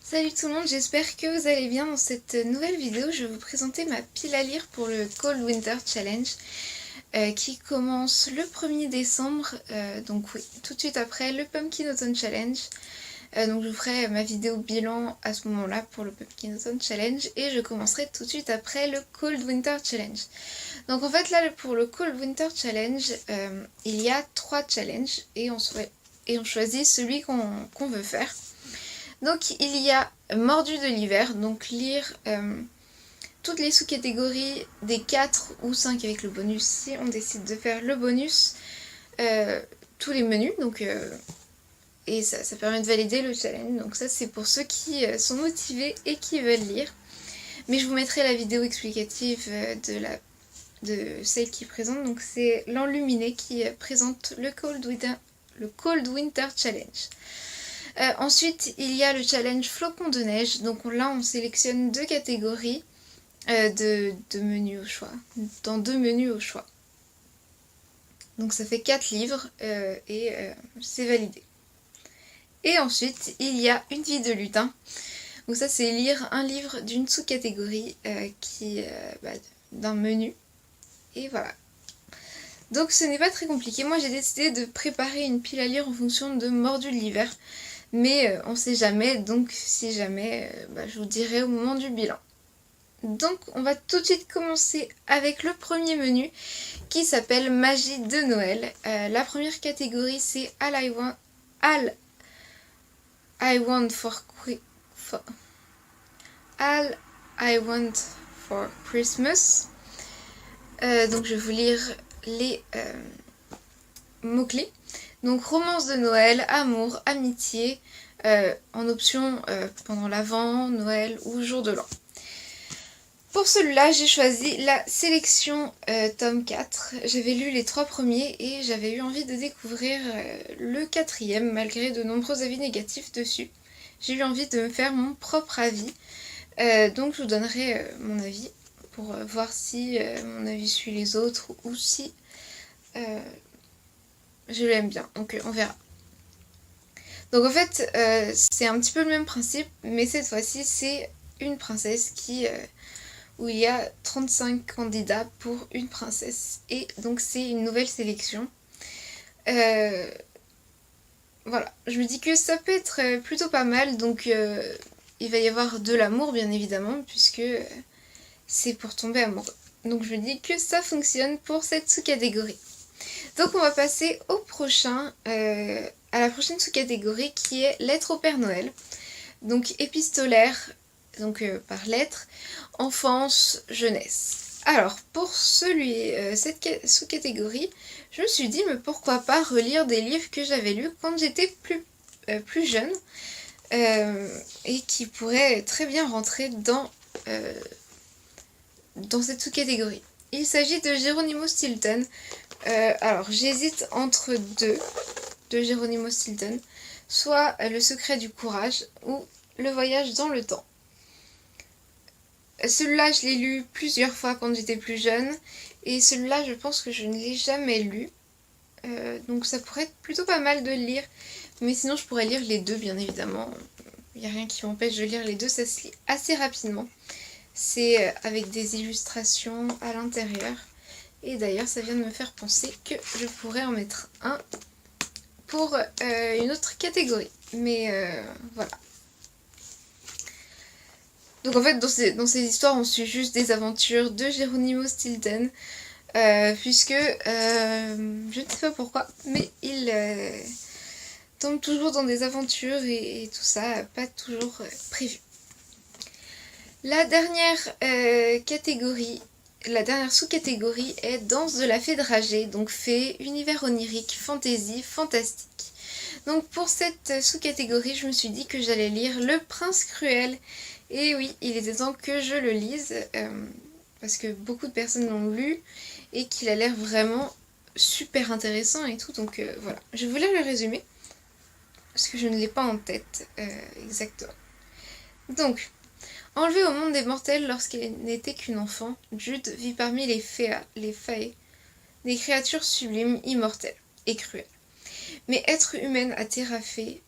Salut tout le monde, j'espère que vous allez bien. Dans cette nouvelle vidéo, je vais vous présenter ma pile à lire pour le Cold Winter Challenge qui commence le 1er décembre, donc oui, tout de suite après le Pumpkin Autumn Challenge. Donc je vous ferai ma vidéo bilan à ce moment-là pour le Pumpkin Autumn Challenge et je commencerai tout de suite après le Cold Winter Challenge. Donc en fait là pour le Cold Winter Challenge, il y a 3 challenges et on choisit celui qu'on veut faire. Donc il y a Mordu de l'hiver, donc lire toutes les sous-catégories des 4 ou 5 avec le bonus si on décide de faire le bonus, tous les menus, donc, et ça permet de valider le challenge, donc ça c'est pour ceux qui sont motivés et qui veulent lire. Mais je vous mettrai la vidéo explicative de celle qui présente, donc c'est l'enluminé qui présente le Cold Winter Challenge. Ensuite, il y a le challenge flocon de neige. Donc là, on sélectionne 2 catégories de menus au choix. Dans 2 menus au choix. Donc ça fait 4 livres et c'est validé. Et ensuite, il y a une vie de lutin. Donc ça, c'est lire un livre d'une sous-catégorie d'un menu. Et voilà. Donc ce n'est pas très compliqué. Moi, j'ai décidé de préparer une pile à lire en fonction de Mordu de l'hiver. Mais on sait jamais, donc si jamais, je vous dirai au moment du bilan. Donc on va tout de suite commencer avec le premier menu qui s'appelle Magie de Noël. La première catégorie c'est All I Want for Christmas. Donc je vais vous lire les mots-clés. Donc romance de Noël, amour, amitié, en option pendant l'Avent, Noël ou jour de l'an. Pour celui-là, j'ai choisi la sélection tome 4. J'avais lu les 3 premiers et j'avais eu envie de découvrir le 4e malgré de nombreux avis négatifs dessus. J'ai eu envie de me faire mon propre avis. Donc je vous donnerai mon avis pour voir si mon avis suit les autres ou si je l'aime bien, donc on verra. Donc en fait, c'est un petit peu le même principe, mais cette fois-ci, c'est une princesse où il y a 35 candidats pour une princesse. Et donc c'est une nouvelle sélection. Voilà, je me dis que ça peut être plutôt pas mal. Donc il va y avoir de l'amour, bien évidemment, puisque c'est pour tomber amoureux. Donc je me dis que ça fonctionne pour cette sous-catégorie. Donc on va passer au prochain, à la prochaine sous-catégorie qui est lettres au Père Noël. Donc épistolaire, donc par lettres, enfance, jeunesse. Alors pour cette sous-catégorie, je me suis dit mais pourquoi pas relire des livres que j'avais lus quand j'étais plus jeune et qui pourraient très bien rentrer dans cette sous-catégorie. Il s'agit de Geronimo Stilton. Alors j'hésite entre deux de Geronimo Stilton, soit Le secret du courage ou Le voyage dans le temps. Celui-là je l'ai lu plusieurs fois quand j'étais plus jeune et celui-là je pense que je ne l'ai jamais lu. Donc ça pourrait être plutôt pas mal de le lire, mais sinon je pourrais lire les deux bien évidemment. Il n'y a rien qui m'empêche de lire les deux, ça se lit assez rapidement. C'est avec des illustrations à l'intérieur. Et d'ailleurs, ça vient de me faire penser que je pourrais en mettre un pour une autre catégorie. Mais voilà. Donc en fait, dans ces histoires, on suit juste des aventures de Geronimo Stilton. Puisque, je ne sais pas pourquoi, mais il tombe toujours dans des aventures et tout ça, pas toujours prévu. La dernière catégorie... La dernière sous-catégorie est danse de la fée dragée, donc fée, univers onirique, fantaisie, fantastique. Donc pour cette sous-catégorie, je me suis dit que j'allais lire Le Prince Cruel. Et oui, il était temps que je le lise, parce que beaucoup de personnes l'ont lu et qu'il a l'air vraiment super intéressant et tout. Donc voilà, je vais vous lire le résumé, parce que je ne l'ai pas en tête exactement. Donc... Enlevée au monde des mortels lorsqu'elle n'était qu'une enfant, Jude vit parmi les fae, des créatures sublimes, immortelles et cruelles. Mais être humaine à terrafée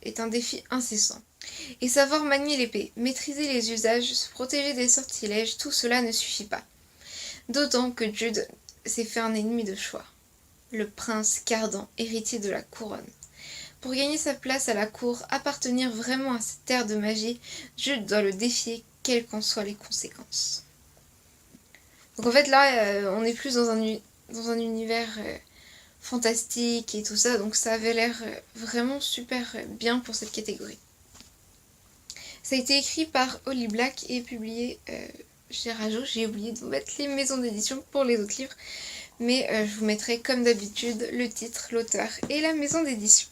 est un défi incessant. Et savoir manier l'épée, maîtriser les usages, se protéger des sortilèges, tout cela ne suffit pas. D'autant que Jude s'est fait un ennemi de choix. Le prince Cardan, héritier de la couronne. Pour gagner sa place à la cour, appartenir vraiment à cette terre de magie, Jude doit le défier, quelles qu'en soient les conséquences. Donc en fait là, on est plus dans un univers fantastique et tout ça, donc ça avait l'air vraiment super bien pour cette catégorie. Ça a été écrit par Holly Black et publié chez Rajo. J'ai oublié de vous mettre les maisons d'édition pour les autres livres, mais je vous mettrai comme d'habitude le titre, l'auteur et la maison d'édition.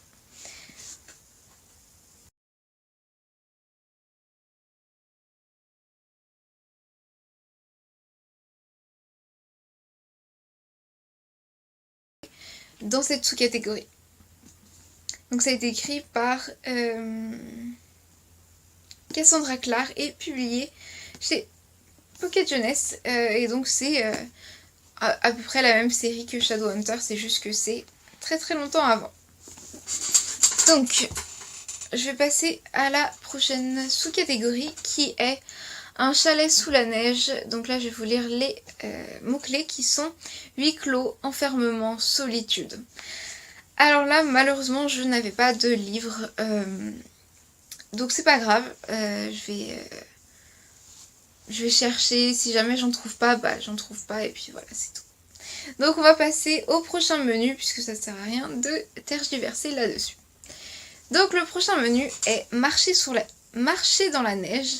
Dans cette sous-catégorie. Donc ça a été écrit par Cassandra Clare et publié chez Pocket Jeunesse. Et donc c'est à peu près la même série que Shadowhunter, c'est juste que c'est très très longtemps avant. Donc je vais passer à la prochaine sous-catégorie qui est un chalet sous la neige. Donc là je vais vous lire les mots-clés qui sont huis clos, enfermement, solitude. Alors là malheureusement je n'avais pas de livre, donc c'est pas grave, je vais chercher, si jamais j'en trouve pas, bah j'en trouve pas et puis voilà c'est tout. Donc on va passer au prochain menu puisque ça sert à rien de tergiverser là-dessus. Donc le prochain menu est marcher dans la neige.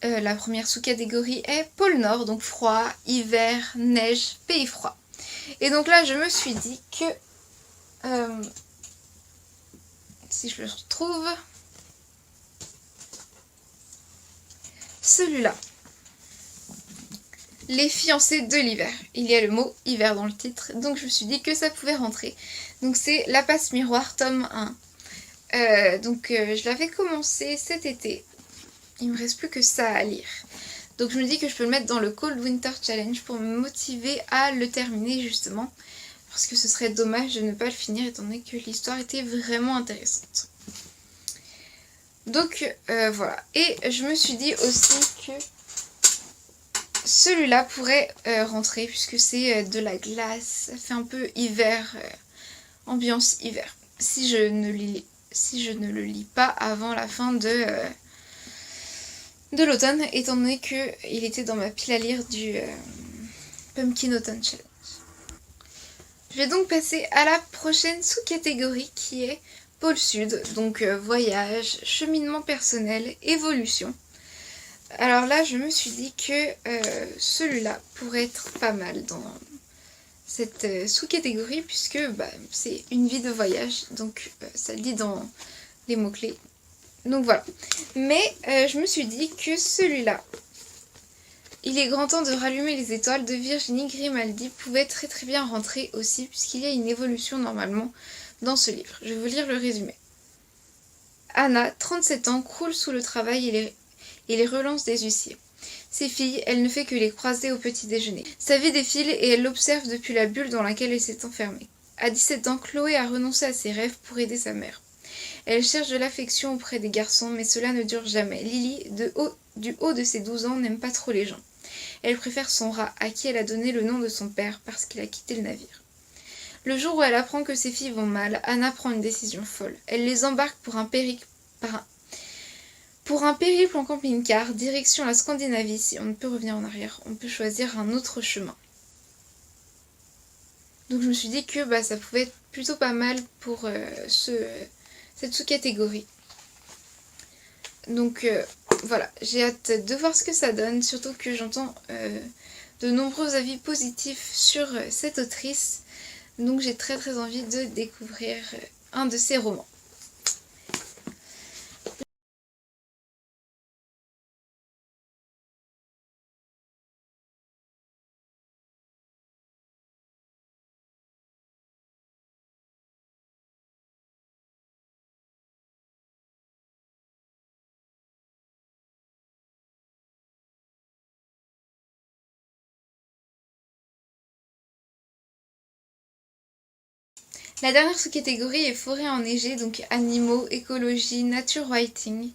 La première sous-catégorie est pôle Nord, donc froid, hiver, neige, pays froid. Et donc là je me suis dit que si je le retrouve, celui-là, les fiancés de l'hiver. Il y a le mot hiver dans le titre, donc je me suis dit que ça pouvait rentrer. Donc c'est La Passe Miroir, tome 1. Je l'avais commencé cet été. Il me reste plus que ça à lire. Donc je me dis que je peux le mettre dans le Cold Winter Challenge pour me motiver à le terminer justement. Parce que ce serait dommage de ne pas le finir étant donné que l'histoire était vraiment intéressante. Donc voilà. Et je me suis dit aussi que celui-là pourrait rentrer puisque c'est de la glace. Ça fait un peu hiver, ambiance hiver. Si je ne le lis pas avant la fin de l'automne, étant donné qu'il était dans ma pile à lire du Pumpkin Autumn Challenge. Je vais donc passer à la prochaine sous-catégorie qui est pôle sud, donc voyage, cheminement personnel, évolution. Alors là, je me suis dit que celui-là pourrait être pas mal dans cette sous-catégorie puisque c'est une vie de voyage, donc ça le dit dans les mots-clés. Donc voilà. Mais je me suis dit que celui-là, Il est grand temps de rallumer les étoiles de Virginie Grimaldi pouvait très très bien rentrer aussi puisqu'il y a une évolution normalement dans ce livre. Je vais vous lire le résumé. Anna, 37 ans, croule sous le travail et les relances des huissiers. Ses filles, elle ne fait que les croiser au petit déjeuner. Sa vie défile et elle l'observe depuis la bulle dans laquelle elle s'est enfermée. À 17 ans, Chloé a renoncé à ses rêves pour aider sa mère. Elle cherche de l'affection auprès des garçons, mais cela ne dure jamais. Lily, du haut de ses 12 ans, n'aime pas trop les gens. Elle préfère son rat, à qui elle a donné le nom de son père parce qu'il a quitté le navire. Le jour où elle apprend que ses filles vont mal, Anna prend une décision folle. Elle les embarque pour un périple en camping-car, direction la Scandinavie. Si on ne peut revenir en arrière, on peut choisir un autre chemin. Donc je me suis dit que ça pouvait être plutôt pas mal pour cette sous-catégorie. Donc voilà, j'ai hâte de voir ce que ça donne, surtout que j'entends de nombreux avis positifs sur cette autrice. Donc j'ai très très envie de découvrir un de ses romans. La dernière sous-catégorie est forêt enneigée, donc animaux, écologie, nature writing.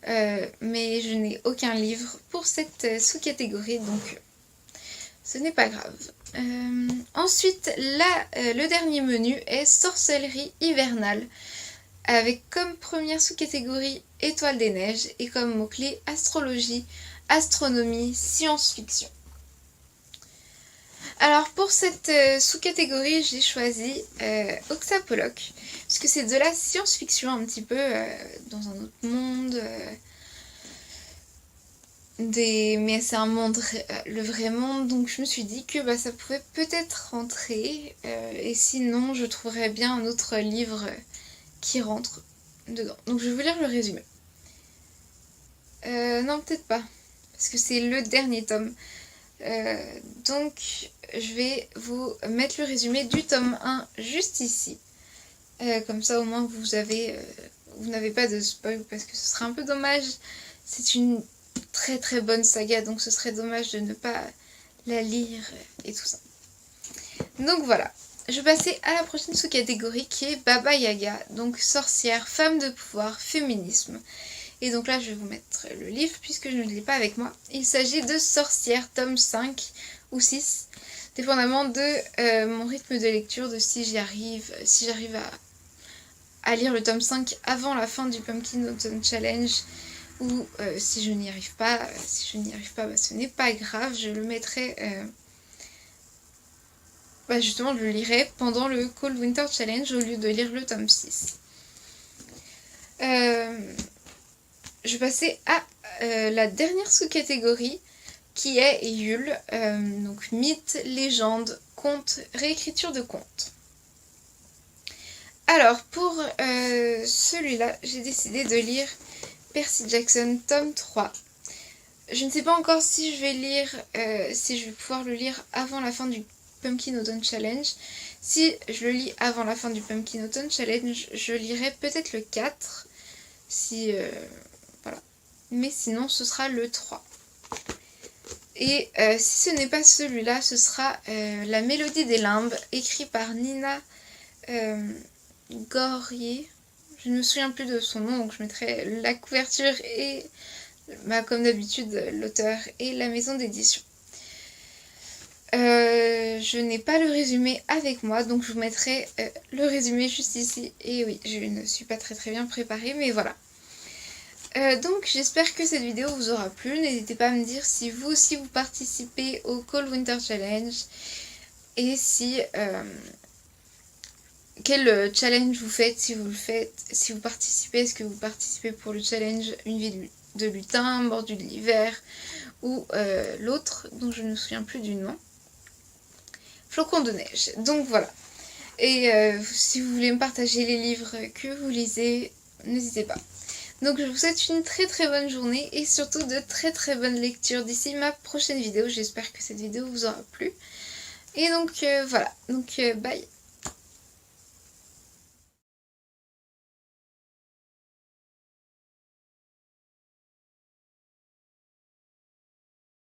Mais je n'ai aucun livre pour cette sous-catégorie, donc ce n'est pas grave. Ensuite, le dernier menu est sorcellerie hivernale, avec comme première sous-catégorie étoile des neiges et comme mot-clé astrologie, astronomie, science-fiction. Alors pour cette sous-catégorie, j'ai choisi Oxapoloch, parce que c'est de la science-fiction un petit peu dans un autre monde. Mais c'est un monde, le vrai monde, donc je me suis dit que ça pouvait peut-être rentrer. Et sinon, je trouverais bien un autre livre qui rentre dedans. Donc je vais vous lire le résumé. Non, peut-être pas, parce que c'est le dernier tome. Donc je vais vous mettre le résumé du tome 1 juste ici. Comme ça au moins vous n'avez pas de spoil, parce que ce serait un peu dommage. C'est une très très bonne saga, donc ce serait dommage de ne pas la lire et tout ça. Donc voilà, je vais passer à la prochaine sous-catégorie qui est Baba Yaga, donc sorcière, femme de pouvoir, féminisme. Et donc là je vais vous mettre le livre puisque je ne l'ai pas avec moi. Il s'agit de Sorcière, tome 5 ou 6, dépendamment de mon rythme de lecture, de si j'arrive à lire le tome 5 avant la fin du Pumpkin Autumn Challenge, ou si je n'y arrive pas, ce n'est pas grave, je le mettrai, justement je le lirai pendant le Cold Winter Challenge au lieu de lire le tome 6. Je vais passer à la dernière sous-catégorie qui est Yule, donc mythe, légende, conte, réécriture de contes. Alors pour celui-là, j'ai décidé de lire Percy Jackson, tome 3. Je ne sais pas encore si je vais lire, si je vais pouvoir le lire avant la fin du Pumpkin Autumn Challenge. Si je le lis avant la fin du Pumpkin Autumn Challenge, je lirai peut-être le 4. Voilà. Mais sinon, ce sera le 3. Et si ce n'est pas celui-là, ce sera La Mélodie des Limbes, écrit par Nina Gorier. Je ne me souviens plus de son nom, donc je mettrai la couverture et, comme d'habitude, l'auteur et la maison d'édition. Je n'ai pas le résumé avec moi, donc je vous mettrai le résumé juste ici. Et oui, je ne suis pas très bien préparée, mais voilà. Donc j'espère que cette vidéo vous aura plu. N'hésitez pas à me dire si vous aussi vous participez au Cold Winter Challenge. Et si... quel challenge vous faites, si vous le faites, si vous participez, est-ce que vous participez pour le challenge Une vie de lutin, Mordu de l'hiver, ou l'autre dont je ne me souviens plus du nom, Flocon de neige. Donc voilà. Et si vous voulez me partager les livres que vous lisez, n'hésitez pas. Donc je vous souhaite une très bonne journée et surtout de très bonnes lectures d'ici ma prochaine vidéo. J'espère que cette vidéo vous aura plu. Et donc voilà, donc bye.